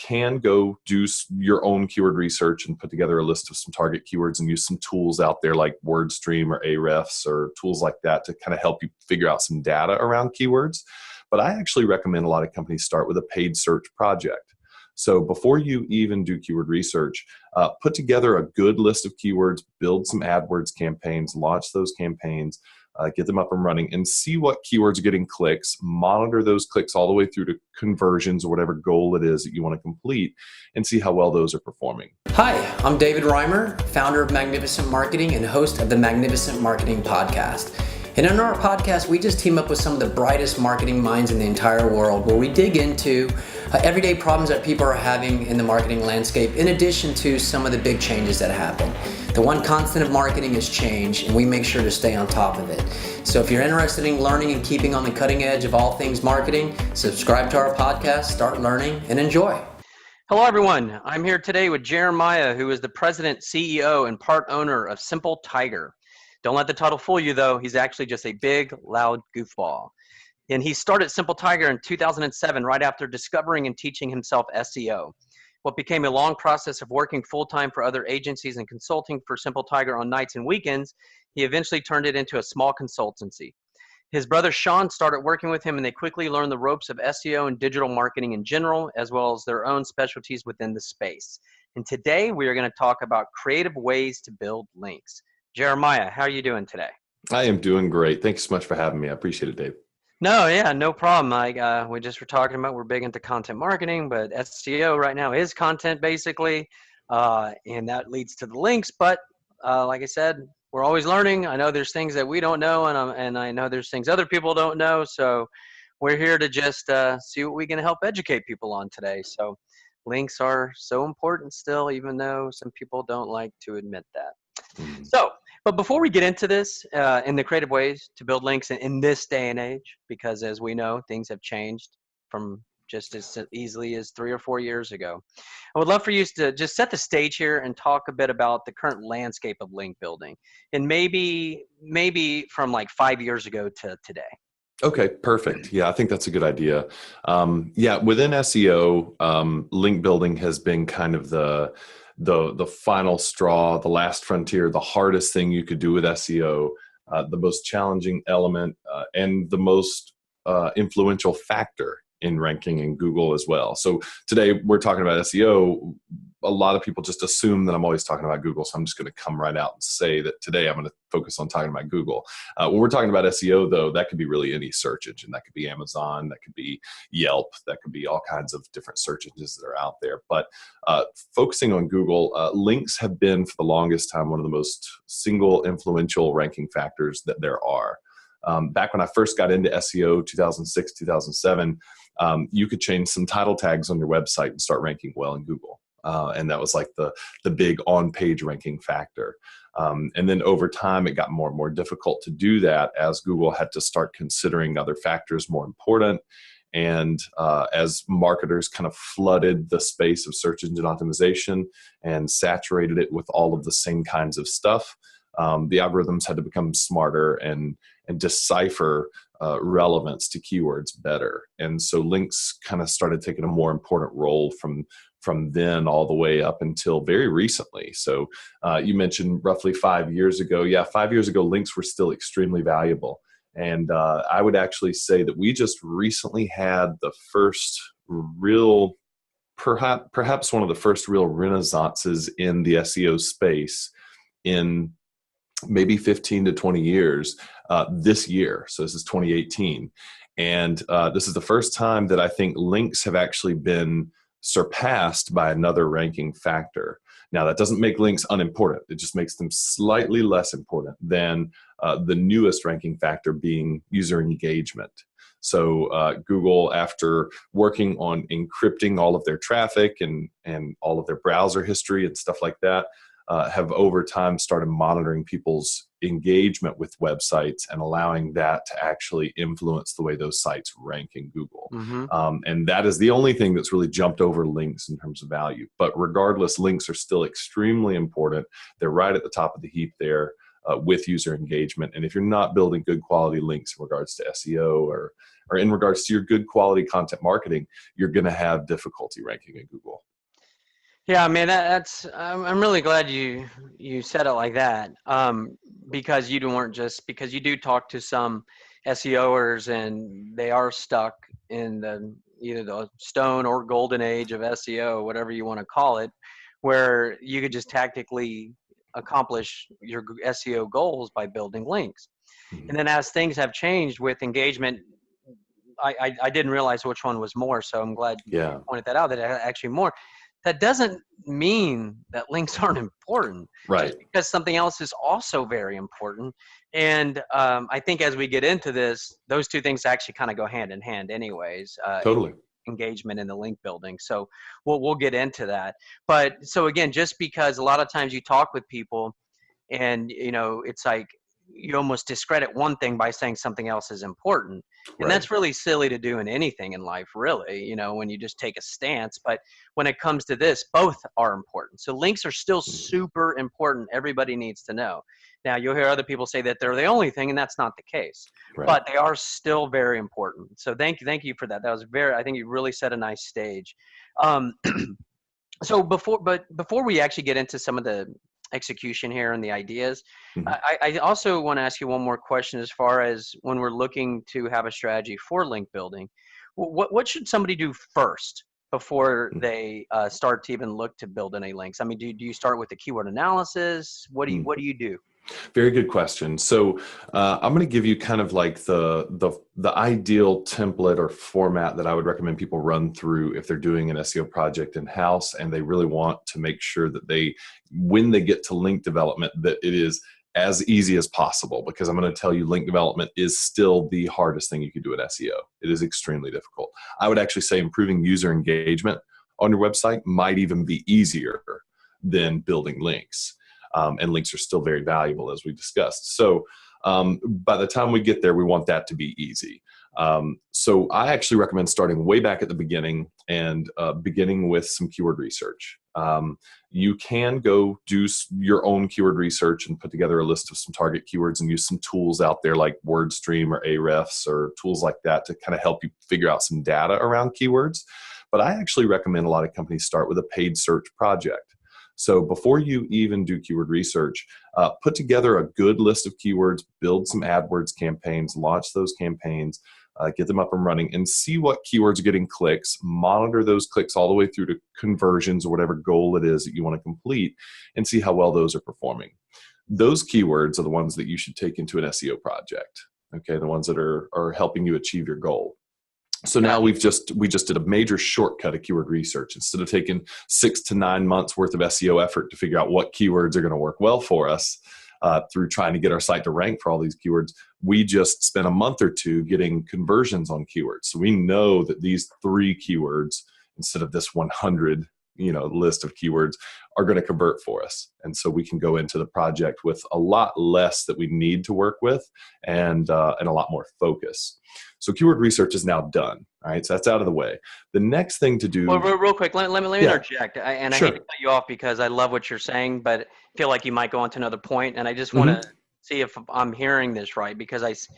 can go do your own keyword research and put together a list of some target keywords and use some tools out there like WordStream or Ahrefs or tools like that to kind of help you figure out some data around keywords. But I actually recommend a lot of companies start with a paid search project. So before you even do keyword research, put together a good list of keywords, build some AdWords campaigns, launch those campaigns, get them up and running, and see what keywords are getting clicks, monitor those clicks all the way through to conversions or whatever goal it is that you want to complete, and see how well those are performing. Hi, I'm David Reimer, founder of Magnificent Marketing and host of the Magnificent Marketing Podcast. And in our podcast, we just team up with some of the brightest marketing minds in the entire world, where we dig into everyday problems that people are having in the marketing landscape, in addition to some of the big changes that happen. The one constant of marketing is change, and we make sure to stay on top of it. So if you're interested in learning and keeping on the cutting edge of all things marketing, subscribe to our podcast, start learning, and enjoy. Hello, everyone. I'm here today with Jeremiah, who is the president, CEO, and part owner of Simple Tiger. Don't let the title fool you, though. He's actually just a big, loud goofball. And he started Simple Tiger in 2007, right after discovering and teaching himself SEO. What became a long process of working full-time for other agencies and consulting for Simple Tiger on nights and weekends, he eventually turned it into a small consultancy. His brother Sean started working with him, and they quickly learned the ropes of SEO and digital marketing in general, as well as their own specialties within the space. And today, we are going to talk about creative ways to build links. Jeremiah, how are you doing today? I am doing great. Thanks so much for having me. I appreciate it, Dave. No, yeah, no problem. We just were talking about, we're big into content marketing, but SEO right now is content basically, and that leads to the links. But like I said, we're always learning. I know there's things that we don't know, and I know there's things other people don't know. So we're here to just see what we can help educate people on today. So links are so important still, even though some people don't like to admit that. So, but before we get into this, in the creative ways to build links in this day and age, because as we know, things have changed from just as easily as 3 or 4 years ago. I would love for you to just set the stage here and talk a bit about the current landscape of link building, and maybe from like 5 years ago to today. Okay, perfect. Yeah, I think that's a good idea. Within SEO, link building has been kind of the final straw, the last frontier, the hardest thing you could do with SEO, the most challenging element, and the most influential factor in ranking in Google as well. So today we're talking about SEO. A lot of people just assume that I'm always talking about Google, so I'm just going to come right out and say that today I'm going to focus on talking about Google. When we're talking about SEO, though, that could be really any search engine. That could be Amazon, that could be Yelp, that could be all kinds of different search engines that are out there. But focusing on Google, links have been for the longest time one of the most single influential ranking factors that there are. Back when I first got into SEO, 2006, 2007, you could change some title tags on your website and start ranking well in Google. And that was like the big on-page ranking factor. And then over time, it got more and more difficult to do that as Google had to start considering other factors more important. And as marketers kind of flooded the space of search engine optimization and saturated it with all of the same kinds of stuff, the algorithms had to become smarter and decipher relevance to keywords better. And so links kind of started taking a more important role from then all the way up until very recently. So you mentioned roughly 5 years ago. Yeah, 5 years ago, links were still extremely valuable. And I would actually say that we just recently had the first real, perhaps one of the first real renaissances in the SEO space in maybe 15 to 20 years this year. So this is 2018. And this is the first time that I think links have actually been surpassed by another ranking factor. Now, that doesn't make links unimportant. It just makes them slightly less important than the newest ranking factor being user engagement. So Google, after working on encrypting all of their traffic and all of their browser history and stuff like that, have over time started monitoring people's engagement with websites and allowing that to actually influence the way those sites rank in Google. Mm-hmm. And that is the only thing that's really jumped over links in terms of value. But regardless, links are still extremely important. They're right at the top of the heap there. with user engagement. And if you're not building good quality links in regards to SEO or in regards to your good quality content marketing, you're going to have difficulty ranking in Google. Yeah, man, that's I'm really glad you said it like that, because you weren't just because you do talk to some SEOers and they are stuck in either the stone or golden age of SEO, whatever you want to call it, where you could just tactically accomplish your SEO goals by building links. Mhm. And then as things have changed with engagement, I didn't realize which one was more, so I'm glad you Yeah, pointed that out, that actually more. That doesn't mean that links aren't important, just right. because something else is also very important. And I think as we get into this, those two things actually kind of go hand in hand anyways, Totally. engagement and the link building. So we'll get into that. But so again, just because a lot of times you talk with people and it's like you almost discredit one thing by saying something else is important, and Right. that's really silly to do in anything in life, really, when you just take a stance. But when it comes to this, both are important. So links are still super important. Everybody needs to know. Now you'll hear other people say that they're the only thing, and that's not the case, Right. but they are still very important. So thank you for that. That was I think you really set a nice stage. um, so before we actually get into some of the execution here and the ideas, Mhm. I also want to ask you one more question as far as when we're looking to have a strategy for link building. What should somebody do first before they start to even look to build any links? I mean, do you start with the keyword analysis? Mhm. What do you do? Very good question. So I'm going to give you kind of like the ideal template or format that I would recommend people run through if they're doing an SEO project in house and they really want to make sure that when they get to link development, that it is as easy as possible. Because I'm going to tell you, link development is still the hardest thing you can do in SEO. It is extremely difficult. I would actually say improving user engagement on your website might even be easier than building links. And links are still very valuable, as we discussed. So by the time we get there, we want that to be easy. So I actually recommend starting way back at the beginning and beginning with some keyword research. You can go do your own keyword research and put together a list of some target keywords and use some tools out there like WordStream or Ahrefs or tools like that to kind of help you figure out some data around keywords. But I actually recommend a lot of companies start with a paid search project. So before you even do keyword research, put together a good list of keywords, build some AdWords campaigns, launch those campaigns, get them up and running, and see what keywords are getting clicks, monitor those clicks all the way through to conversions or whatever goal it is that you want to complete, and see how well those are performing. Those keywords are the ones that you should take into an SEO project, okay, the ones that are helping you achieve your goal. So now we just did a major shortcut of keyword research. Instead of taking 6 to 9 months worth of SEO effort to figure out what keywords are going to work well for us through trying to get our site to rank for all these keywords, we just spent a month or two getting conversions on keywords. So we know that these 3 keywords, instead of this 100 list of keywords, are going to convert for us. And so we can go into the project with a lot less that we need to work with and a lot more focus. So keyword research is now done. All right, so that's out of the way. The next thing to do. Well, real quick, let me interject. I hate Sure. to cut you off because I love what you're saying, but I feel like you might go on to another point, and I just want Mhm. to see if I'm hearing this right, because it's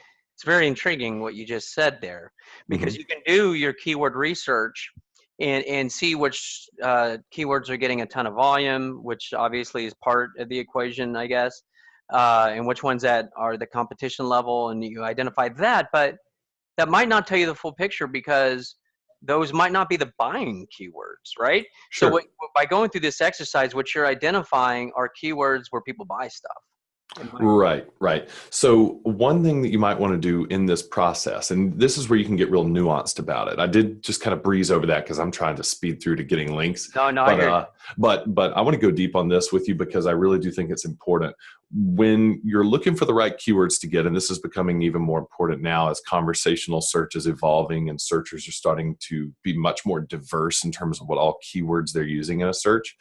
very intriguing what you just said there. Because Mhm. you can do your keyword research and see which keywords are getting a ton of volume, which obviously is part of the equation, I guess, and which ones that are the competition level, and you identify that, but that might not tell you the full picture because those might not be the buying keywords, right? So Sure. by going through this exercise, what you're identifying are keywords where people buy stuff. Right. So one thing that you might want to do in this process, and this is where you can get real nuanced about it. I did just kind of breeze over that because I'm trying to speed through to getting links. No, I But hear you. but I want to go deep on this with you because I really do think it's important. When you're looking for the right keywords to get, and this is becoming even more important now as conversational search is evolving and searchers are starting to be much more diverse in terms of what all keywords they're using in a search.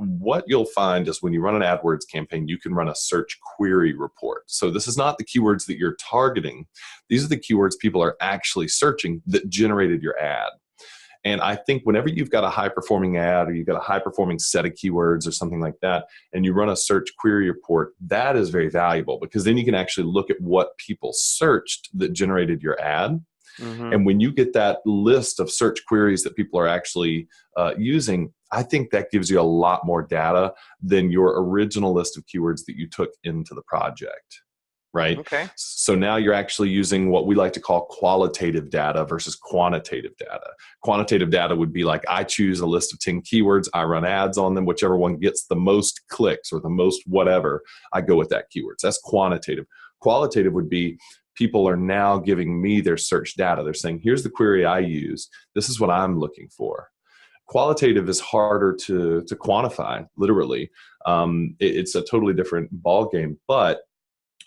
What you'll find is when you run an AdWords campaign, you can run a search query report. So this is not the keywords that you're targeting. These are the keywords people are actually searching that generated your ad. And I think whenever you've got a high performing ad or you've got a high performing set of keywords or something like that, and you run a search query report, that is very valuable because then you can actually look at what people searched that generated your ad. Mm-hmm. And when you get that list of search queries that people are actually using, I think that gives you a lot more data than your original list of keywords that you took into the project, right? Okay. So now you're actually using what we like to call qualitative data versus quantitative data. Quantitative data would be like, I choose a list of 10 keywords, I run ads on them, whichever one gets the most clicks or the most whatever, I go with that keywords. That's quantitative. Qualitative would be, people are now giving me their search data. They're saying, here's the query I used. This is what I'm looking for. Qualitative is harder to quantify, literally. It's a totally different ballgame. But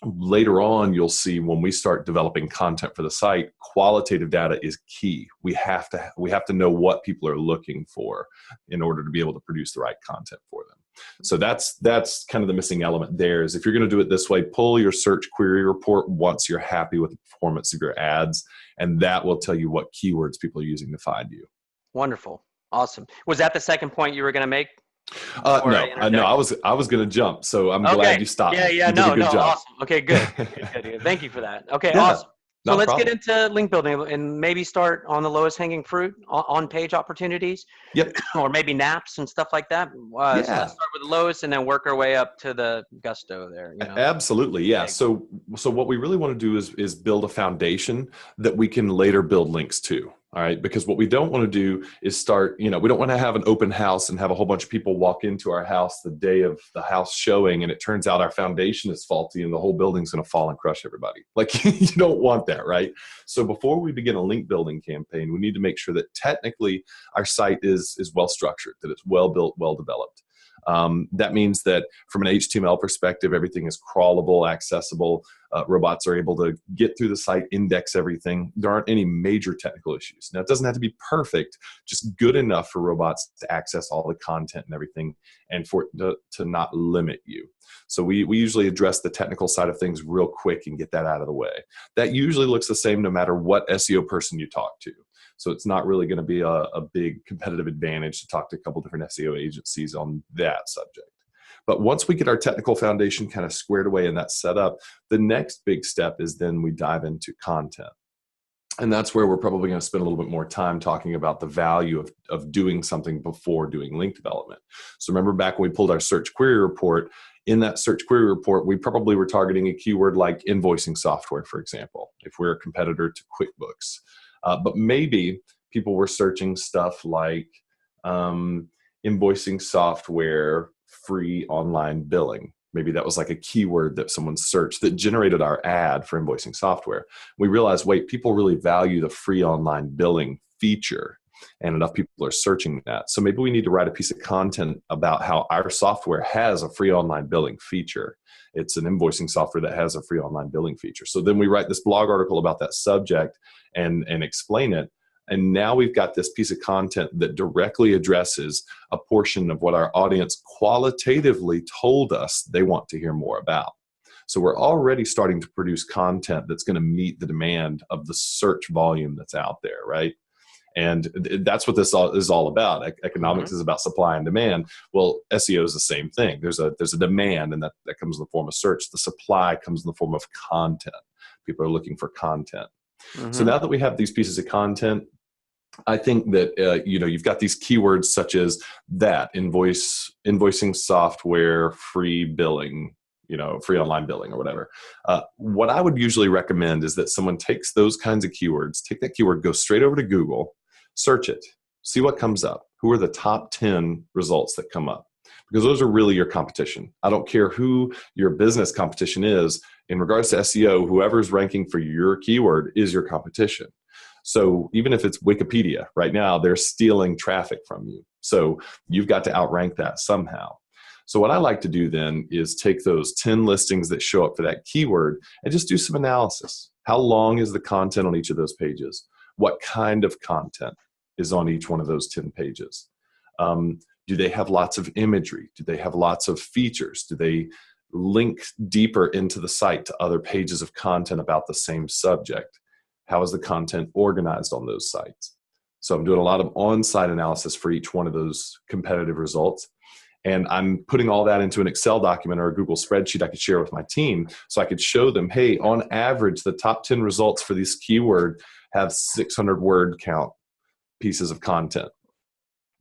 later on, you'll see when we start developing content for the site, qualitative data is key. We have to know what people are looking for in order to be able to produce the right content for them. So that's kind of the missing element there, is if you're going to do it this way, pull your search query report once you're happy with the performance of your ads, and that will tell you what keywords people are using to find you. Wonderful. Awesome. Was that the second point you were going to make? No, I was going to jump, so I'm glad you stopped. Yeah, You did a good job. Awesome. Okay, good. Good. Thank you for that. Okay, Yeah, awesome. So let's problem. get into link building and maybe start on the lowest hanging fruit, on page opportunities. Yep. Or maybe naps and stuff like that. So let's start with the lowest and then work our way up to the gusto there. You know? Absolutely, yeah. So what we really want to do is build a foundation that we can later build links to. All right, because what we don't want to do is start, we don't want to have an open house and have a whole bunch of people walk into our house the day of the house showing, and it turns out our foundation is faulty and the whole building's going to fall and crush everybody. Like, you don't want that, right? So before we begin a link building campaign, we need to make sure that technically our site is well structured, that it's well built, well developed. That means that from an HTML perspective, everything is crawlable, accessible. Robots are able to get through the site, index everything. There aren't any major technical issues. Now, it doesn't have to be perfect, just good enough for robots to access all the content and everything, and for it to not limit you. So we usually address the technical side of things real quick and get that out of the way. That usually looks the same no matter what SEO person you talk to. So it's not really going to be a big competitive advantage to talk to a couple different SEO agencies on that subject. But once we get our technical foundation kind of squared away and that's set up, the next big step is then we dive into content. And that's where we're probably going to spend a little bit more time talking about the value of doing something before doing link development. So remember back when we pulled our search query report, in that search query report, we probably were targeting a keyword like invoicing software, for example, if we're a competitor to QuickBooks. But maybe people were searching stuff like invoicing software, free online billing. Maybe that was like a keyword that someone searched that generated our ad for invoicing software. We realized, wait, people really value the free online billing feature, and enough people are searching that. So maybe we need to write a piece of content about how our software has a free online billing feature. It's an invoicing software that has a free online billing feature. So then we write this blog article about that subject and explain it. And now we've got this piece of content that directly addresses a portion of what our audience qualitatively told us they want to hear more about. So we're already starting to produce content that's going to meet the demand of the search volume that's out there, right? And that's what this is all about. Economics is about supply and demand. Well, SEO is the same thing. There's a demand, and that comes in the form of search. The supply comes in the form of content. People are looking for content. So now that we have these pieces of content, I think that you've got these keywords such as that invoicing software, free billing, free online billing or whatever. What I would usually recommend is that someone takes those kinds of keywords, take that keyword, go straight over to Google, search it, see what comes up. Who are the top 10 results that come up? Because those are really your competition. I don't care who your business competition is. In regards to SEO, whoever's ranking for your keyword is your competition. So even if it's Wikipedia, right now they're stealing traffic from you. So you've got to outrank that somehow. So what I like to do then is take those 10 listings that show up for that keyword and just do some analysis. How long is the content on each of those pages? What kind of content is on each one of those 10 pages? Do they have lots of imagery? Do they have lots of features? Do they link deeper into the site to other pages of content about the same subject? How is the content organized on those sites? So I'm doing a lot of on-site analysis for each one of those competitive results. And I'm putting all that into an Excel document or a Google spreadsheet I could share with my team. So I could show them, hey, on average, the top 10 results for this keyword have 600 word count pieces of content.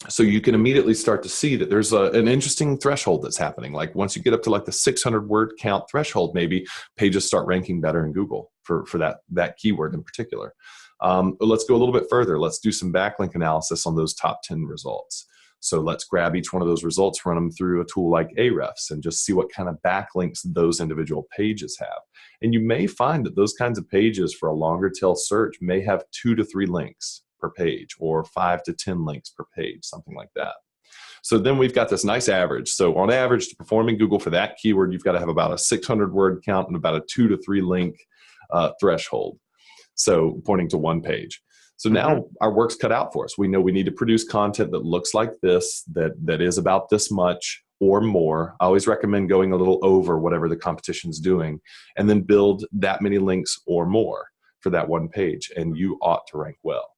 So you can immediately start to see that there's an interesting threshold that's happening. Like once you get up to like the 600 word count threshold, maybe pages start ranking better in Google for that keyword in particular. Let's go a little bit further. Let's do some backlink analysis on those top 10 results. So let's grab each one of those results, run them through a tool like Ahrefs, and just see what kind of backlinks those individual pages have. And you may find that those kinds of pages for a longer tail search may have 2 to 3 links per page, or 5 to 10 links per page, something like that. So then we've got this nice average. So on average, to perform in Google for that keyword, you've got to have about a 600 word count and about a 2 to 3 link threshold. So pointing to one page. So now our work's cut out for us. We know we need to produce content that looks like this, that is about this much or more. I always recommend going a little over whatever the competition's doing, and then build that many links or more for that one page, and you ought to rank well.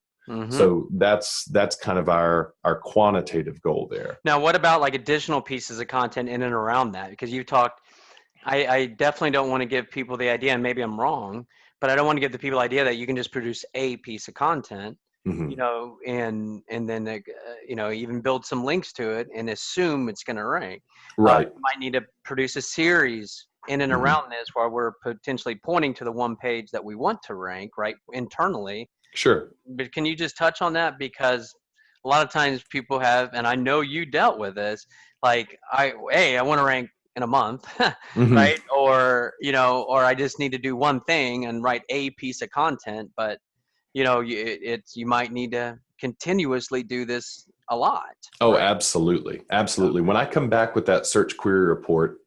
So that's kind of our quantitative goal there. Now, what about like additional pieces of content in and around that? Because you talked, I definitely don't want to give people the idea, and maybe I'm wrong, but I don't want to give the people the idea that you can just produce a piece of content, you know, and then you know, even build some links to it and assume it's going to rank. Right. You might need to produce a series in and around this where we're potentially pointing to the one page that we want to rank, right, internally. Sure. But can you just touch on that? Because a lot of times people have, and I know you dealt with this, like, I want to rank in a month, right? Or, you know, or I just need to do one thing and write a piece of content, but, you know, you might need to continuously do this a lot. Oh, right? absolutely. Absolutely. When I come back with that search query report,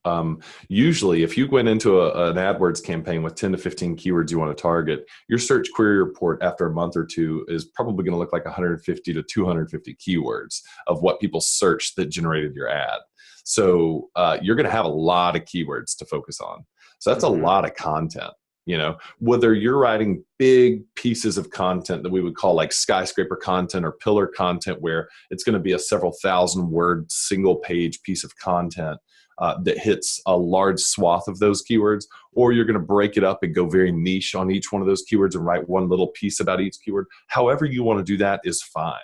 usually if you went into an AdWords campaign with 10 to 15 keywords you want to target, your search query report after a month or two is probably going to look like 150 to 250 keywords of what people searched that generated your ad. So you're going to have a lot of keywords to focus on. So that's a lot of content. You know, whether you're writing big pieces of content that we would call like skyscraper content or pillar content, where it's going to be a several thousand word single page piece of content that hits a large swath of those keywords, or you're going to break it up and go very niche on each one of those keywords and write one little piece about each keyword. However you want to do that is fine.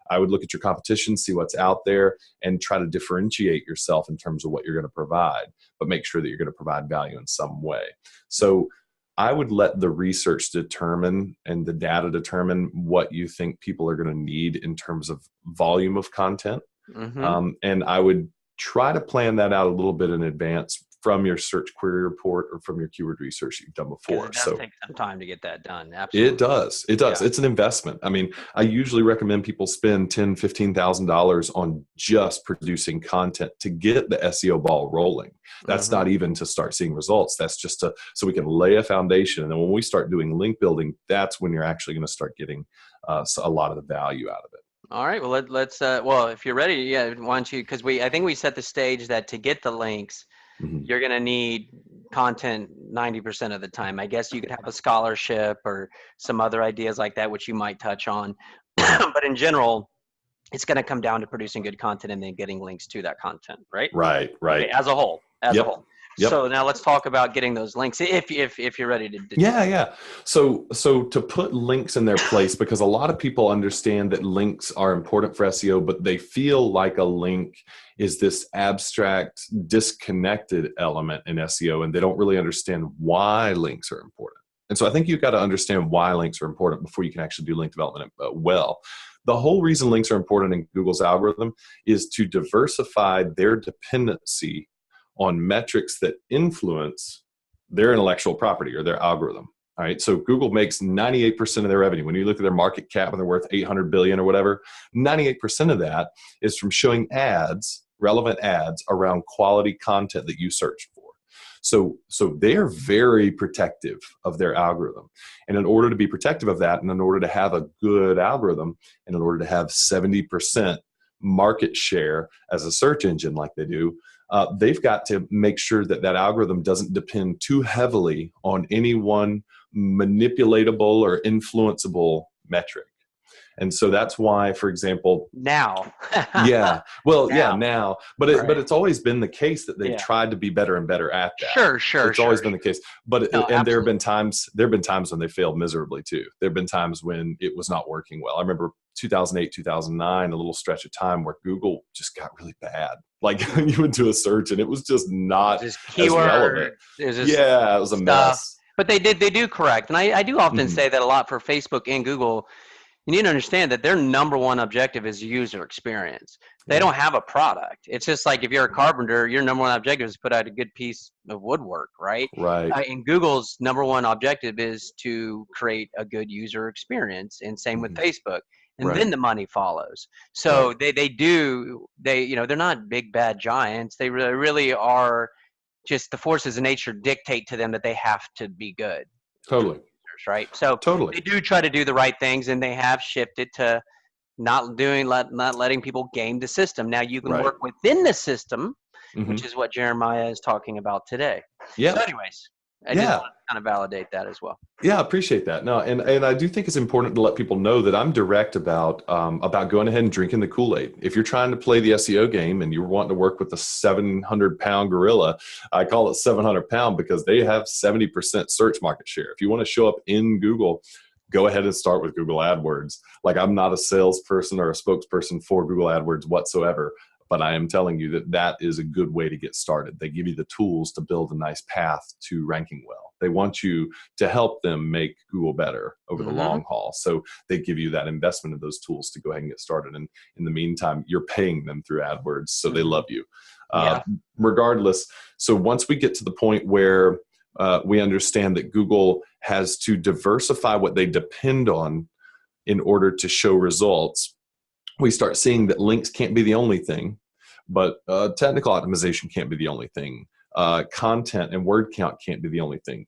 I would look at your competition, see what's out there, and try to differentiate yourself in terms of what you're going to provide, but make sure that you're going to provide value in some way. So I would let the research determine and the data determine what you think people are going to need in terms of volume of content. And I would try to plan that out a little bit in advance from your search query report or from your keyword research you've done before. It does take some time to get that done. Absolutely. It does. Yeah. It's an investment. I mean, I usually recommend people spend $10,000, $15,000 on just producing content to get the SEO ball rolling. That's not even to start seeing results. That's just so we can lay a foundation. And then when we start doing link building, that's when you're actually going to start getting a lot of the value out of it. All right. Well, let's well, if you're ready, yeah, why don't you, because I think we set the stage that to get the links, you're going to need content 90% of the time. I guess you could have a scholarship or some other ideas like that, which you might touch on. But in general, it's going to come down to producing good content and then getting links to that content, right? Right. Okay, as a whole. As a whole. Yep. So now let's talk about getting those links if you're ready to do. Yeah. So to put links in their place, because a lot of people understand that links are important for SEO, but they feel like a link is this abstract, disconnected element in SEO, and they don't really understand why links are important. And so I think you've got to understand why links are important before you can actually do link development well. The whole reason links are important in Google's algorithm is to diversify their dependency on metrics that influence their intellectual property or their algorithm. All right. So Google makes 98% of their revenue. When you look at their market cap and they're worth 800 billion or whatever, 98% of that is from showing ads, relevant ads around quality content that you searched for. So they're very protective of their algorithm. And in order to be protective of that, and in order to have a good algorithm, and in order to have 70% market share as a search engine like they do, they've got to make sure that that algorithm doesn't depend too heavily on any one manipulatable or influenceable metric. And so that's why, for example, Now. yeah, well, yeah, Now. now, but Right. it's always been the case that they've Yeah. tried to be better and better at that. It's always been the case. But No, and there absolutely. have been times when they failed miserably too. There have been times when it was not working well. I remember 2008, 2009, a little stretch of time where Google just got really bad. Like you would do a search and it was just not Just as relevant. keyword, it was just Yeah, it was a stuff. mess. But they do correct. And I do often Hmm. say that a lot for Facebook and Google. You need to understand that their number one objective is user experience. They Yeah, don't have a product. It's just like if you're a carpenter, your number one objective is to put out a good piece of woodwork, right? right, And Google's number one objective is to create a good user experience, and same with hmm, Facebook. And right, then the money follows. right, So they're not big bad giants. They really are just the forces of nature dictate to them that they have to be good for totally, users, right? So totally. they do try to do the right things, and they have shifted to not letting people game the system. Now you can Right. work within the system, which Hmm. is what Jeremiah is talking about today. So, Yeah, anyways, I just yeah. want to kind of validate that as well. Yeah, I appreciate that. No, and I do think it's important to let people know that I'm direct about going ahead and drinking the Kool-Aid. If you're trying to play the SEO game and you're wanting to work with a 700-pound gorilla, I call it 700-pound because they have 70% search market share. If you want to show up in Google, go ahead and start with Google AdWords. Like I'm not a salesperson or a spokesperson for Google AdWords whatsoever, but I am telling you that that is a good way to get started. They give you the tools to build a nice path to ranking well. They want you to help them make Google better over the Mm-hmm. long haul. So they give you that investment of those tools to go ahead and get started. And in the meantime, you're paying them through AdWords, so they Mm-hmm. love you. Yeah. Regardless, so once we get to the point where we understand that Google has to diversify what they depend on in order to show results, we start seeing that links can't be the only thing, but technical optimization can't be the only thing. Content and word count can't be the only thing.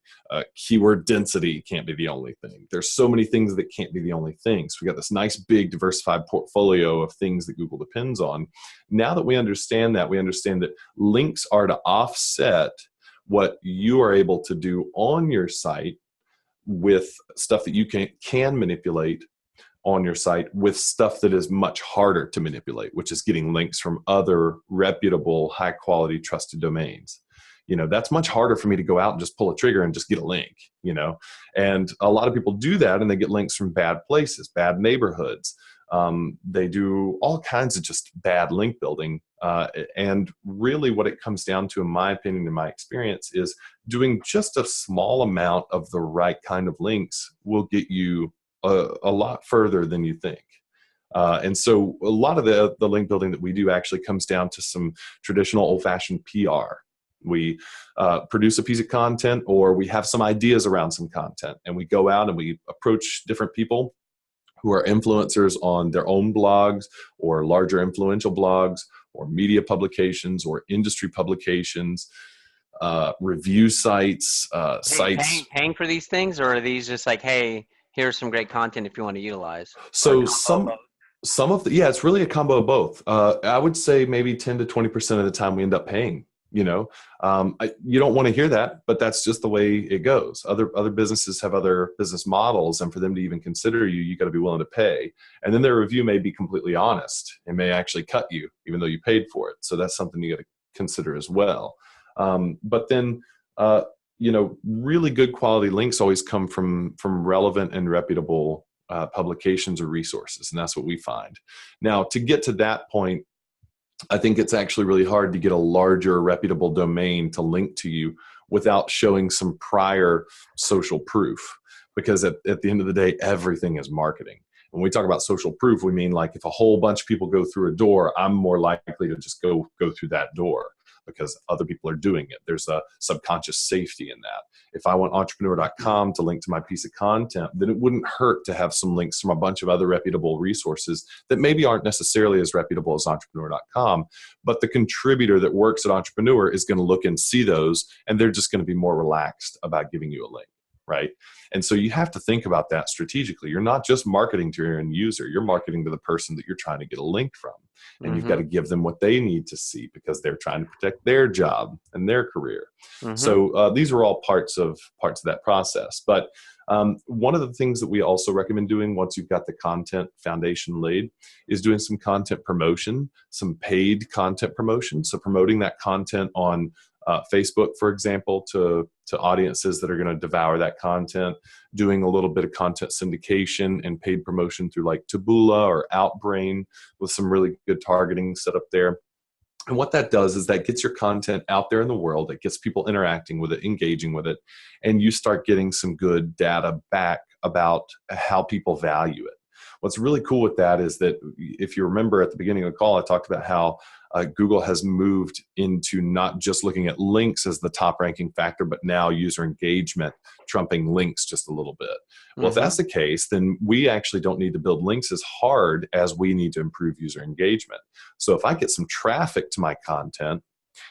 Keyword density can't be the only thing. There's so many things that can't be the only thing. So we got this nice big diversified portfolio of things that Google depends on. Now that we understand that links are to offset what you are able to do on your site with stuff that you can manipulate on your site with stuff that is much harder to manipulate, which is getting links from other reputable, high quality, trusted domains. That's much harder for me to go out and just pull a trigger and just get a link, and a lot of people do that and they get links from bad places, bad neighborhoods. They do all kinds of just bad link building. And really what it comes down to, in my opinion, in my experience, is doing just a small amount of the right kind of links will get you a lot further than you think. And so a lot of the link building that we do actually comes down to some traditional old-fashioned PR. We produce a piece of content, or we have some ideas around some content, and we go out and we approach different people who are influencers on their own blogs or larger influential blogs or media publications or industry publications, review sites, sites. Paying for these things, or are these just like, hey, here's some great content if you want to utilize, or a So combo of both? some of the, yeah, it's really a combo of both. I would say maybe 10 to 20% of the time we end up paying. You don't want to hear that, but that's just the way it goes. Other businesses have other business models, and for them to even consider you, you got to be willing to pay. And then their review may be completely honest and may actually cut you, even though you paid for it. So that's something you got to consider as well. But then, really good quality links always come from relevant and reputable publications or resources, and that's what we find. Now, to get to that point, I think it's actually really hard to get a larger reputable domain to link to you without showing some prior social proof, because at the end of the day, everything is marketing. When we talk about social proof, we mean like if a whole bunch of people go through a door, I'm more likely to just go through that door because other people are doing it. There's a subconscious safety in that. If I want entrepreneur.com to link to my piece of content, then it wouldn't hurt to have some links from a bunch of other reputable resources that maybe aren't necessarily as reputable as entrepreneur.com, but the contributor that works at Entrepreneur is going to look and see those, and they're just going to be more relaxed about giving you a link. right? And so you have to think about that strategically. You're not just marketing to your end user, you're marketing to the person that you're trying to get a link from. And you've got to give them what they need to see because they're trying to protect their job and their career. So these are all parts of that process. But one of the things that we also recommend doing once you've got the content foundation laid is doing some content promotion, some paid content promotion. So promoting that content on Facebook, for example, to audiences that are going to devour that content, doing a little bit of content syndication and paid promotion through like Taboola or Outbrain with some really good targeting set up there. And what that does is that gets your content out there in the world. It gets people interacting with it, engaging with it, and you start getting some good data back about how people value it. What's really cool with that is that if you remember at the beginning of the call, I talked about how Google has moved into not just looking at links as the top ranking factor, but now user engagement trumping links just a little bit. Well, if that's the case, then we actually don't need to build links as hard as we need to improve user engagement. So if I get some traffic to my content,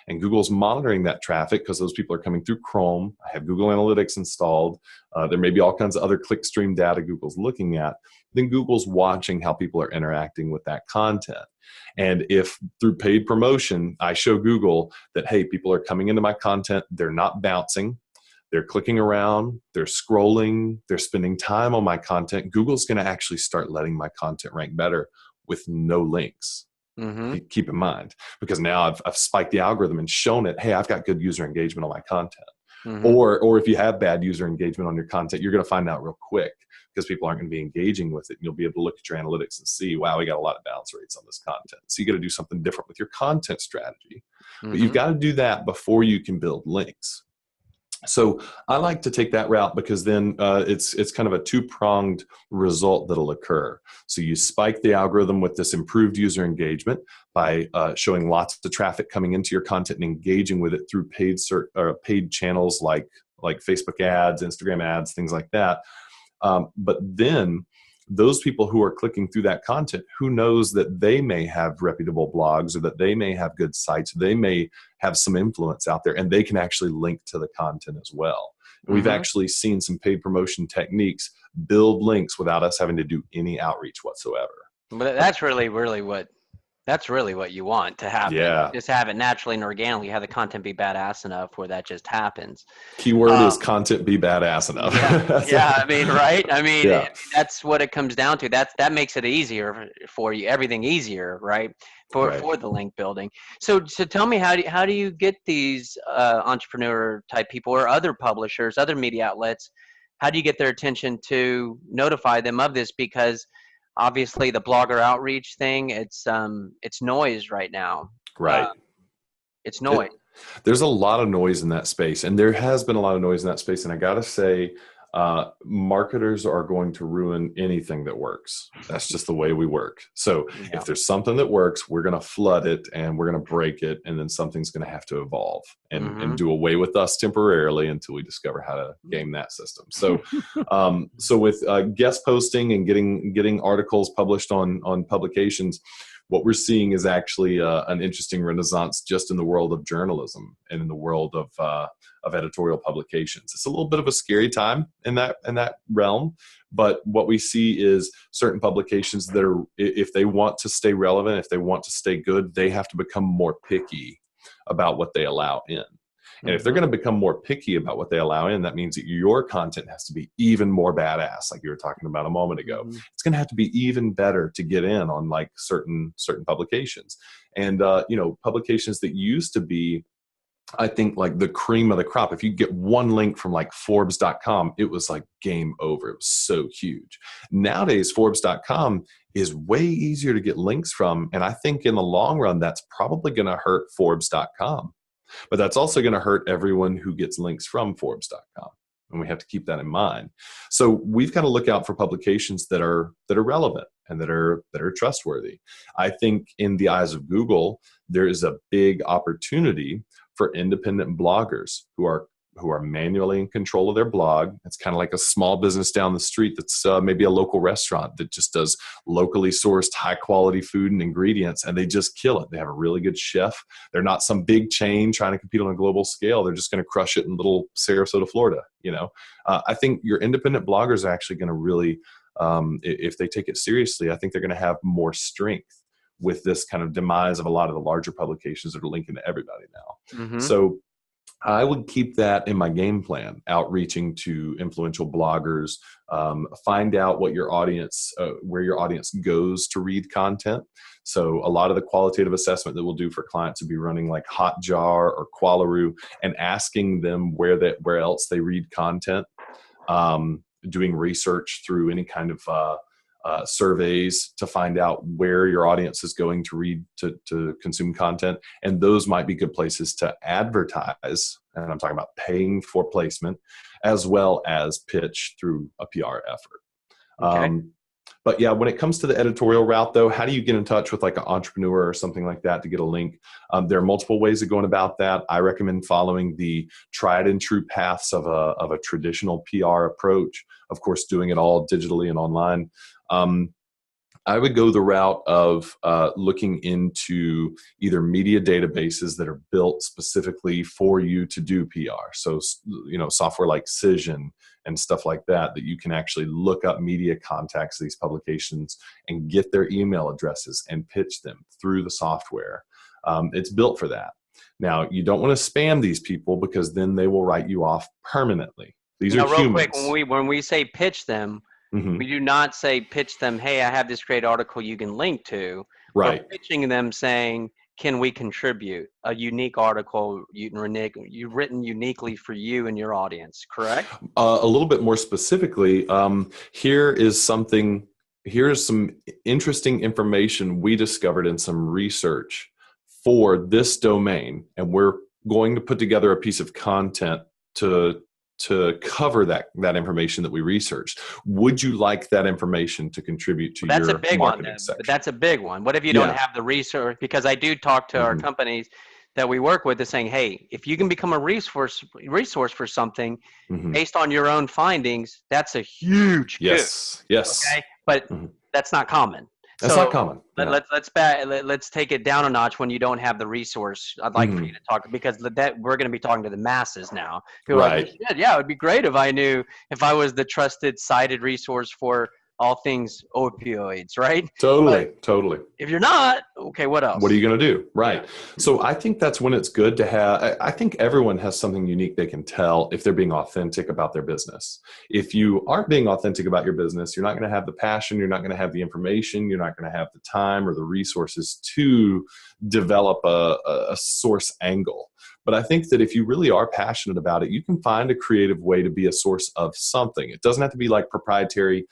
and Google's monitoring that traffic because those people are coming through Chrome. I have Google Analytics installed. There may be all kinds of other clickstream data Google's looking at. Then Google's watching how people are interacting with that content. And if through paid promotion, I show Google that, hey, people are coming into my content, they're not bouncing, they're clicking around, they're scrolling, they're spending time on my content, Google's going to actually start letting my content rank better with no links. Keep in mind, because now I've spiked the algorithm and shown it, hey, I've got good user engagement on my content. Or if you have bad user engagement on your content, you're going to find out real quick because people aren't going to be engaging with it. And you'll be able to look at your analytics and see, wow, we got a lot of bounce rates on this content. So you got to do something different with your content strategy. But you've got to do that before you can build links. So I like to take that route because then it's kind of a two-pronged result that'll occur. So you spike the algorithm with this improved user engagement by showing lots of traffic coming into your content and engaging with it through paid channels like Facebook ads, Instagram ads, things like that. But then those people who are clicking through that content, who knows that they may have reputable blogs or that they may have good sites, they may have some influence out there and they can actually link to the content as well. And we've actually seen some paid promotion techniques build links without us having to do any outreach whatsoever. But that's really what you want to happen. Yeah. Just have it naturally and organically, have the content be badass enough where that just happens. Keyword is content be badass enough. I mean, right? I mean, that's what it comes down to. That makes it easier for you, everything easier, right? For the link building. So tell me, how do you get these entrepreneur type people or other publishers, other media outlets, how do you get their attention to notify them of this? Because obviously the blogger outreach thing, it's noise right now. Right. It's noise. There's a lot of noise in that space, and there has been a lot of noise in that space. And I got to say, marketers are going to ruin anything that works. That's just the way we work. So if there's something that works, we're going to flood it and we're going to break it. And then something's going to have to evolve and do away with us temporarily until we discover how to game that system. So, so with guest posting and getting articles published on publications, what we're seeing is actually an interesting renaissance just in the world of journalism and in the world of editorial publications. It's a little bit of a scary time in that realm, but what we see is certain publications that are, if they want to stay relevant, if they want to stay good, they have to become more picky about what they allow in. And if they're going to become more picky about what they allow in, that means that your content has to be even more badass, like you were talking about a moment ago. It's going to have to be even better to get in on like certain publications. And publications that used to be, I think, like the cream of the crop. If you get one link from like Forbes.com, it was like game over. It was so huge. Nowadays, Forbes.com is way easier to get links from. And I think in the long run, that's probably going to hurt Forbes.com. But that's also going to hurt everyone who gets links from Forbes.com. And we have to keep that in mind. So we've got to look out for publications that are relevant and that are trustworthy. I think in the eyes of Google, there is a big opportunity for independent bloggers who who are manually in control of their blog. It's kind of like a small business down the street that's maybe a local restaurant that just does locally sourced high quality food and ingredients, and they just kill it. They have a really good chef. They're not some big chain trying to compete on a global scale. They're just going to crush it in little Sarasota, Florida. I think your independent bloggers are actually going to really, if they take it seriously, I think they're going to have more strength with this kind of demise of a lot of the larger publications that are linking to everybody now. Mm-hmm. So I would keep that in my game plan, outreaching to influential bloggers, find out what your audience, where your audience goes to read content. So a lot of the qualitative assessment that we'll do for clients would be running like Hotjar or Qualaroo and asking them where else they read content, doing research through any kind of surveys to find out where your audience is going to read to consume content. And those might be good places to advertise. And I'm talking about paying for placement as well as pitch through a PR effort. Okay. But yeah, when it comes to the editorial route though, how do you get in touch with like an entrepreneur or something like that to get a link? There are multiple ways of going about that. I recommend following the tried and true paths of a traditional PR approach. Of course, doing it all digitally and online. I would go the route of looking into either media databases that are built specifically for you to do PR. So, software like Cision and stuff like that you can actually look up media contacts of these publications and get their email addresses and pitch them through the software. It's built for that. Now, you don't want to spam these people because then they will write you off permanently. These are real humans. quick, when we say pitch them, Mm-hmm. we do not say pitch them, hey, I have this great article you can link to. Right. We're pitching them saying, can we contribute a unique article you've written uniquely for you and your audience, correct? A little bit more specifically, here's some interesting information we discovered in some research for this domain, and we're going to put together a piece of content to cover that information that we researched. Would you like that information to contribute to your marketing section? But that's a big one. What if you don't have the research? Because I do talk to our companies that we work with, is saying, hey, if you can become a resource for something based on your own findings, that's a huge yes. Okay, but that's not common. That's not common. Yeah. Let's take it down a notch when you don't have the resource. I'd like for you to talk, because we're going to be talking to the masses now. People are like, yeah, it would be great if I was the trusted, cited resource for all things opioids, right? Totally. If you're not, okay, what else? What are you going to do? Right. So I think that's when it's good to have, I think everyone has something unique they can tell if they're being authentic about their business. If you aren't being authentic about your business, you're not going to have the passion, you're not going to have the information, you're not going to have the time or the resources to develop a source angle. But I think that if you really are passionate about it, you can find a creative way to be a source of something. It doesn't have to be like proprietary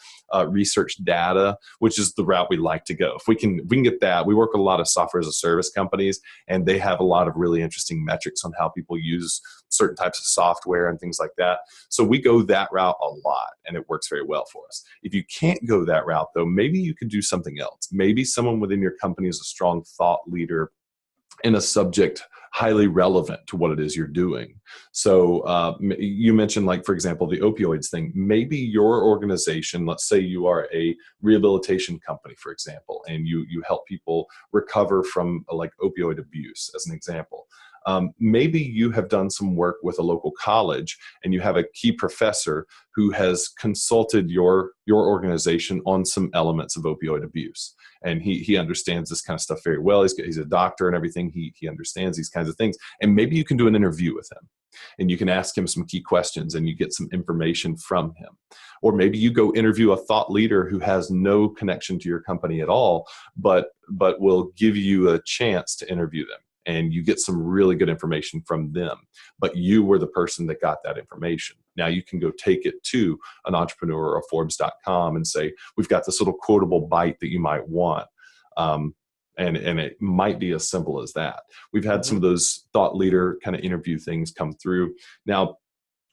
research data, which is the route we like to go. If we can get that, we work with a lot of software as a service companies, and they have a lot of really interesting metrics on how people use certain types of software and things like that. So we go that route a lot, and it works very well for us. If you can't go that route, though, maybe you could do something else. Maybe someone within your company is a strong thought leader in a subject highly relevant to what it is you're doing. So you mentioned, like, for example, the opioids thing. Maybe your organization, let's say you are a rehabilitation company, for example, and you help people recover from like opioid abuse, as an example. Maybe you have done some work with a local college and you have a key professor who has consulted your organization on some elements of opioid abuse. And he understands this kind of stuff very well. He's a doctor and everything. He understands these kinds of things. And maybe you can do an interview with him and you can ask him some key questions and you get some information from him. Or maybe you go interview a thought leader who has no connection to your company at all, but will give you a chance to interview them. And you get some really good information from them, but you were the person that got that information. Now you can go take it to an entrepreneur or Forbes.com and say, we've got this little quotable bite that you might want. And it might be as simple as that. We've had some of those thought leader kind of interview things come through. Now,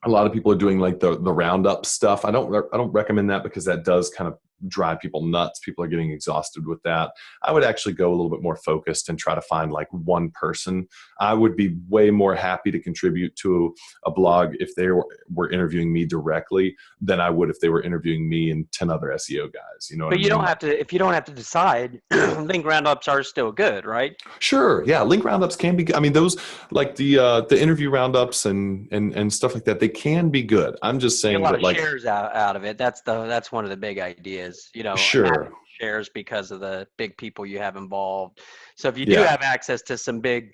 a lot of people are doing like the roundup stuff. I don't recommend that because that does kind of drive people nuts. People are getting exhausted with that. I would actually go a little bit more focused and try to find like one person. I would be way more happy to contribute to a blog if they were interviewing me directly than I would if they were interviewing me and 10 other SEO guys. You know what But I you don't mean? have to, if you don't have to decide, link roundups are still good, right? Sure. Yeah. Link roundups can be good. I mean, those like the interview roundups and stuff like that, they can be good. I'm just Get a saying lot that, of like, shares out of it. That's one of the big ideas, having sure. shares because of the big people you have involved. So if you do Yeah. have access to some big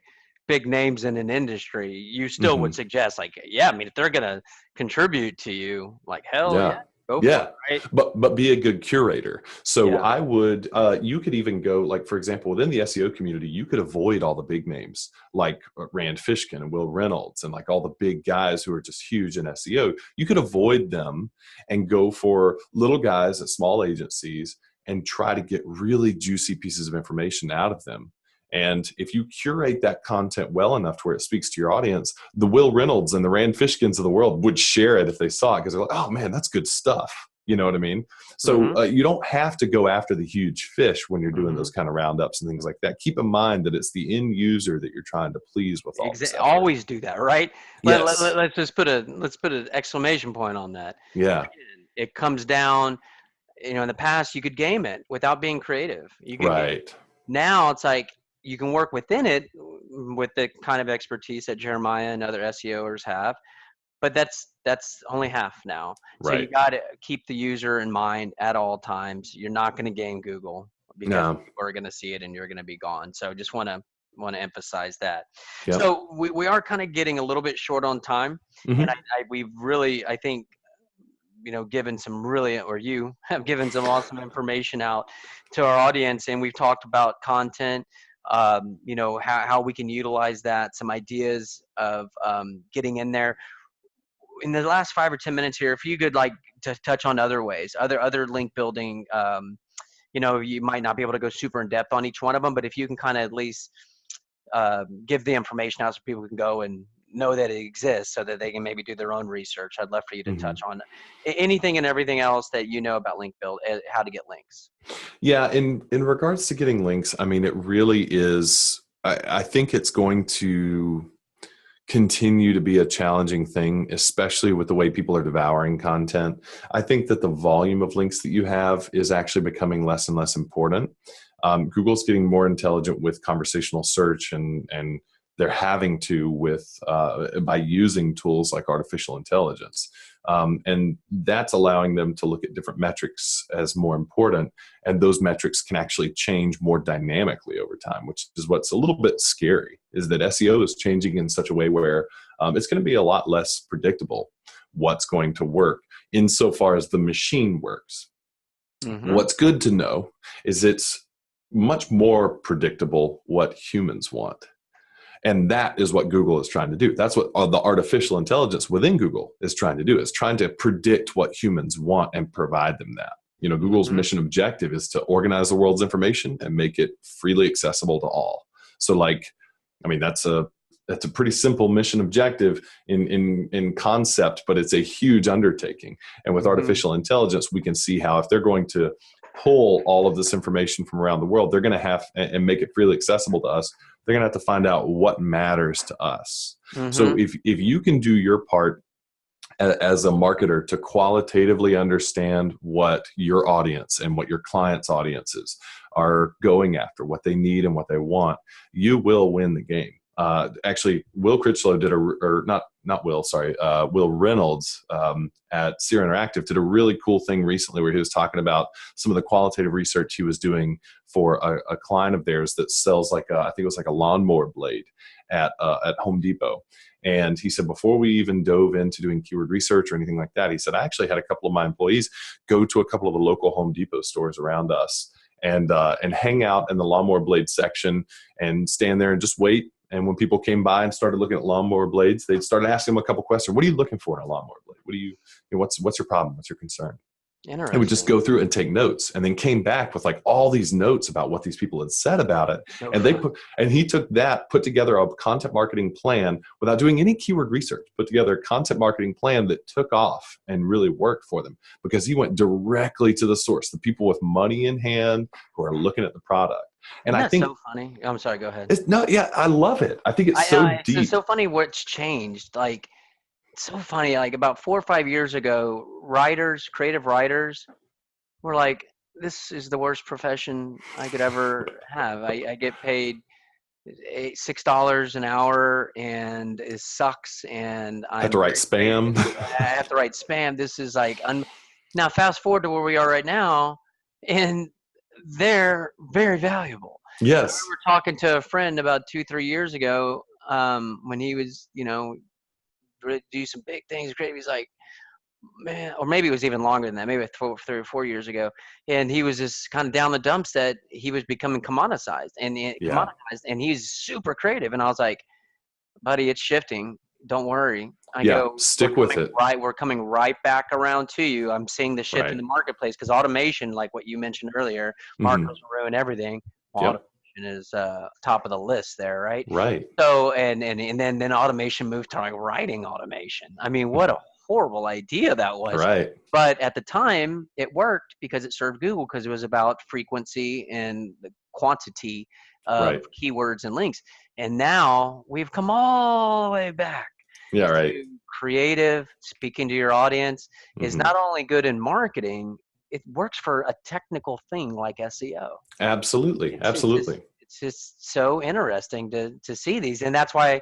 names in an industry, you still Hmm. would suggest, like, yeah, I mean, if they're gonna contribute to you, like, hell yeah, Yeah. go for Yeah. it, right? But be a good curator. So Yeah. I would you could even go, like, for example, within the SEO community, you could avoid all the big names like Rand Fishkin and Will Reynolds and like all the big guys who are just huge in SEO. You could avoid them and go for little guys at small agencies and try to get really juicy pieces of information out of them. And if you curate that content well enough to where it speaks to your audience, the Will Reynolds and the Rand Fishkins of the world would share it if they saw it because they're like, oh man, that's good stuff. You know what I mean? So Mm-hmm. you don't have to go after the huge fish when you're doing Mm-hmm. those kind of roundups and things like that. Keep in mind that it's the end user that you're trying to please with all this effort. Always do that, right? Yes. Let's just put an exclamation point on that. Yeah. It comes down, in the past you could game it without being creative. You could game. Right. Now it's like you can work within it with the kind of expertise that Jeremiah and other SEOers have, but that's only half now. So you Right. got to keep the user in mind at all times. You're not going to game Google because No. people are going to see it and you're going to be gone. So just want to emphasize that. Yep. So we are kind of getting a little bit short on time, and Hmm. we've really, I think, given some really, or you have given some awesome information out to our audience, and we've talked about content, how we can utilize that, some ideas of getting in there. In the last 5 or 10 minutes here, if you could like to touch on other ways, other link building, you might not be able to go super in depth on each one of them, but if you can kind of at least give the information out so people can go and know that it exists so that they can maybe do their own research. I'd love for you to Hmm. touch on anything and everything else that you know about link build, how to get links. Yeah, in regards to getting links, I mean, it really is. I think it's going to continue to be a challenging thing, especially with the way people are devouring content. I think that the volume of links that you have is actually becoming less and less important. Google's getting more intelligent with conversational search, and they're having to with by using tools like artificial intelligence. And that's allowing them to look at different metrics as more important. And those metrics can actually change more dynamically over time, which is what's a little bit scary, is that SEO is changing in such a way where it's going to be a lot less predictable what's going to work insofar as the machine works. Mm-hmm. What's good to know is it's much more predictable what humans want. And that is what Google is trying to do. That's what the artificial intelligence within Google is trying to do, is trying to predict what humans want and provide them that. Google's Mm-hmm. mission objective is to organize the world's information and make it freely accessible to all. So that's a pretty simple mission objective in concept, but it's a huge undertaking. And with Mm-hmm. artificial intelligence, we can see how if they're going to pull all of this information from around the world, they're going to have and make it freely accessible to us. They're going to have to find out what matters to us. So Mm-hmm. if you can do your part as a marketer to qualitatively understand what your audience and what your clients' audiences are going after, what they need and what they want, you will win the game. Actually, Will Critchlow did Will Reynolds at Seer Interactive did a really cool thing recently where he was talking about some of the qualitative research he was doing for a client of theirs that sells I think it was like a lawnmower blade at Home Depot. And he said, before we even dove into doing keyword research or anything like that, he said, I actually had a couple of my employees go to a couple of the local Home Depot stores around us and hang out in the lawnmower blade section and stand there and just wait. And when people came by and started looking at lawnmower blades, they'd start asking them a couple questions. What are you looking for in a lawnmower blade? What do what's your problem? What's your concern? and would just Interesting. go through and take notes, and then came back with like all these notes about what these people had said about it. And Oof. he took that, put together a content marketing plan without doing any keyword research, put together a content marketing plan that took off and really worked for them, because he went directly to the source, the people with money in hand who are looking at the product. And Isn't I that think so funny? I'm sorry, go ahead. it's no, yeah, I love it. I think it's I know, so it's just deep. so funny what's changed. Like, it's so funny. Like about 4 or 5 years ago, writers, creative writers, were like, "This is the worst profession I could ever have. I get paid $6 an hour, and it sucks. And I have to I'm write very creative. spam. I have to write spam. This is like now. Fast forward to where we are right now, and they're very valuable. I Yes. remember talking to a friend about 2, 3 years ago, when he was, do some big things. Great. He's like, man, or maybe it was even longer than that, maybe 3 or 4 years ago. And he was just kind of down the dumps that he was becoming Yeah. commoditized, and he's super creative. And I was like, buddy, it's shifting. Don't worry. I Yeah. go, Stick with it. we're coming right back around to you. I'm seeing the shift in Right. the marketplace because automation, like what you mentioned earlier, marketers Hmm. will ruin everything. Well, Yep. automation is top of the list there, right? Right. So and then automation moved to like writing automation. I mean, what Mhm. a horrible idea that was. Right. But at the time, it worked because it served Google, because it was about frequency and the quantity of Right. keywords and links. And now we've come all the way back Yeah. Right. to creative, speaking to your audience is Hmm. not only good in marketing, it works for a technical thing like SEO. Absolutely. It's just Absolutely. it's just so interesting to see these, and that's why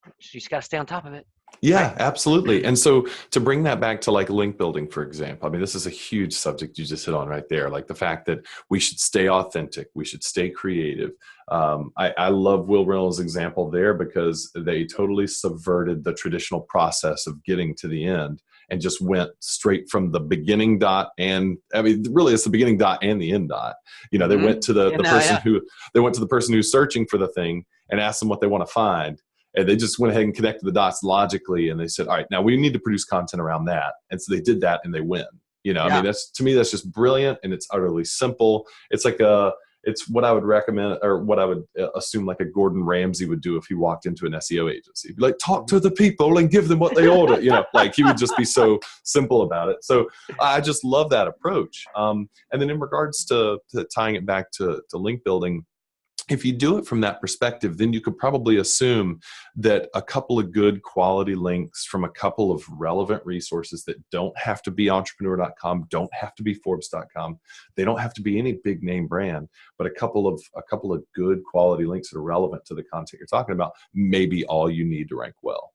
you just got to stay on top of it, right? Yeah, absolutely. And so to bring that back to like link building, for example, I mean, this is a huge subject you just hit on right there. Like the fact that we should stay authentic, we should stay creative. I love Will Reynolds' example there, because they totally subverted the traditional process of getting to the end and just went straight from the beginning dot. And I mean, really, it's the beginning dot and the end dot. They went to the And person yeah, who's searching for the thing and asked them what they want to find. And they just went ahead and connected the dots logically. And they said, all right, now we need to produce content around that. And so they did that and they win. I yeah, mean, to me, that's just brilliant. And it's utterly simple. It's what I would recommend, or what I would assume like a Gordon Ramsay would do if he walked into an SEO agency. He'd be like, talk to the people and give them what they order. Like he would just be so simple about it. So I just love that approach. And then in regards to tying it back to link building, if you do it from that perspective, then you could probably assume that a couple of good quality links from a couple of relevant resources that don't have to be entrepreneur.com, don't have to be forbes.com, they don't have to be any big name brand, but a couple of good quality links that are relevant to the content you're talking about may be all you need to rank well.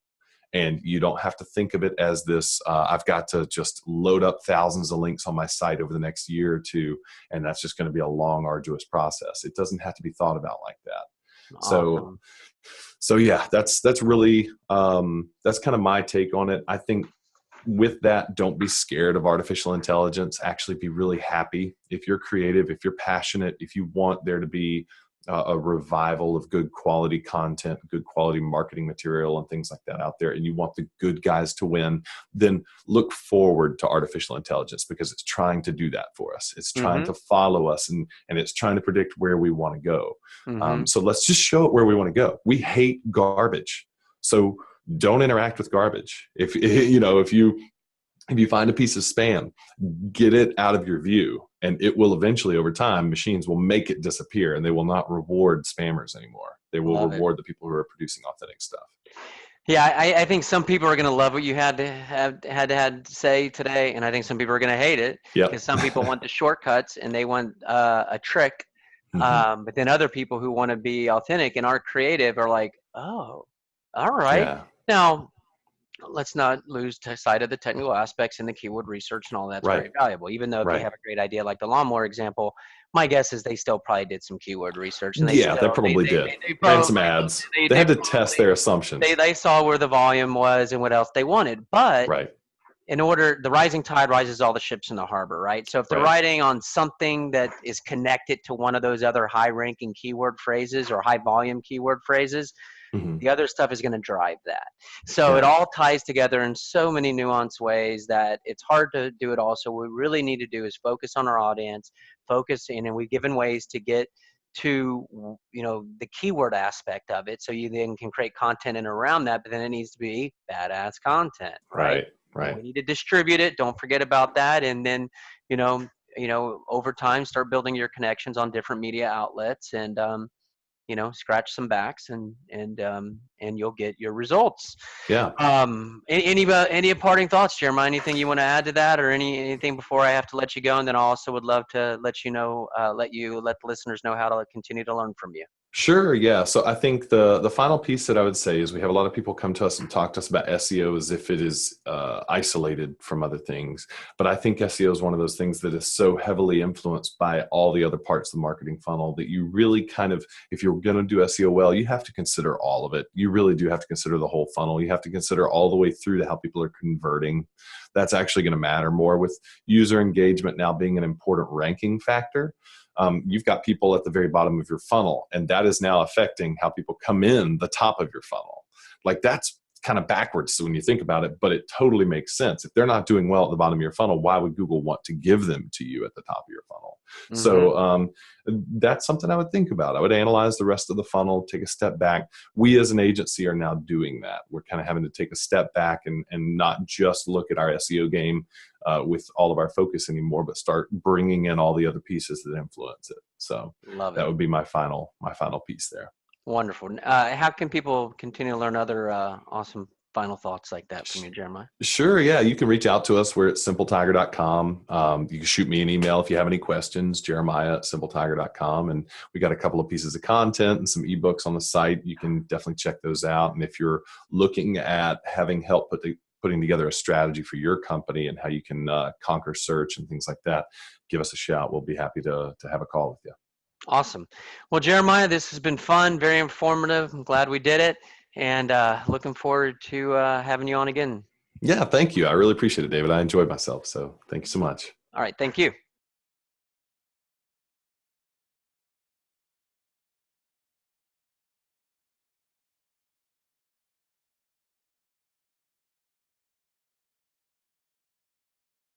And you don't have to think of it as this, I've got to just load up thousands of links on my site over the next year or two, and that's just going to be a long, arduous process. It doesn't have to be thought about like that. So, awesome. so yeah, that's really, that's kind of my take on it. I think with that, don't be scared of artificial intelligence. Actually be really happy. If you're creative, if you're passionate, if you want there to be a revival of good quality content, good quality marketing material and things like that out there, and you want the good guys to win, then look forward to artificial intelligence, because it's trying to do that for us. It's trying Mm-hmm. to follow us, and it's trying to predict where we want to go. Mm-hmm. So let's just show it where we want to go. We hate garbage. So don't interact with garbage. If you find a piece of spam, get it out of your view, and it will eventually, over time, machines will make it disappear, and they will not reward spammers anymore. They will Love it. reward the people who are producing authentic stuff. Yeah, I think some people are going to love what you had to say today, and I think some people are going to hate it, because Yep. some people want the shortcuts and they want a trick, Hmm. but then other people who want to be authentic and are creative are like, oh, all right. Yeah. Now, let's not lose sight of the technical aspects and the keyword research and all that's very Right. valuable. Even though if they Right. have a great idea, like the lawnmower example, my guess is they still probably did some keyword research, and Yeah, they probably did. they Ran probably some ads. they, They they had to test their assumptions. they saw where the volume was and what else they wanted. But Right. in order, the rising tide rises all the ships in the harbor, right? So if they're Right. writing on something that is connected to one of those other high ranking keyword phrases or high volume keyword phrases, Mhm. The other stuff is going to drive that. So it Yeah. all ties together in so many nuanced ways that it's hard to do it all. So what we really need to do is focus on our audience, focus in, and we've given ways to get to, the keyword aspect of it. So you then can create content in around that, but then it needs to be badass content, right? Right. And Right. we need to distribute it. Don't forget about that. And then, you know, over time, start building your connections on different media outlets, and scratch some backs, and you'll get your results. Yeah. Any parting thoughts, Jeremiah? Anything you want to add to that, or anything before I have to let you go? And then I also would love to let the listeners know how to continue to learn from you. Sure. Yeah. So I think the final piece that I would say is we have a lot of people come to us and talk to us about SEO as if it is isolated from other things. But I think SEO is one of those things that is so heavily influenced by all the other parts of the marketing funnel that you really kind of, if you're going to do SEO well, you have to consider all of it. You really do have to consider the whole funnel. You have to consider all the way through to how people are converting. That's actually going to matter more with user engagement now being an important ranking factor. You've got people at the very bottom of your funnel, and that is now affecting how people come in the top of your funnel. Like, that's kind of backwards when you think about it, but it totally makes sense. If they're not doing well at the bottom of your funnel, why would Google want to give them to you at the top of your funnel? Mm-hmm. So that's something I would think about. I would analyze the rest of the funnel, take a step back. We as an agency are now doing that. We're kind of having to take a step back and not just look at our SEO game with all of our focus anymore, but start bringing in all the other pieces that influence it. So Love it. that would be my final piece there. Wonderful. How can people continue to learn other awesome final thoughts like that from you, Jeremiah? Sure. Yeah. You can reach out to us. We're at simpletiger.com. You can shoot me an email if you have any questions, Jeremiah@simpletiger.com. And we got a couple of pieces of content and some ebooks on the site. You can definitely check those out. And if you're looking at having help putting together a strategy for your company and how you can conquer search and things like that, give us a shout. We'll be happy to have a call with you. Awesome. Well, Jeremiah, this has been fun, very informative. I'm glad we did it, and looking forward to having you on again. Yeah, thank you. I really appreciate it, David. I enjoyed myself. So thank you so much. All right. Thank you.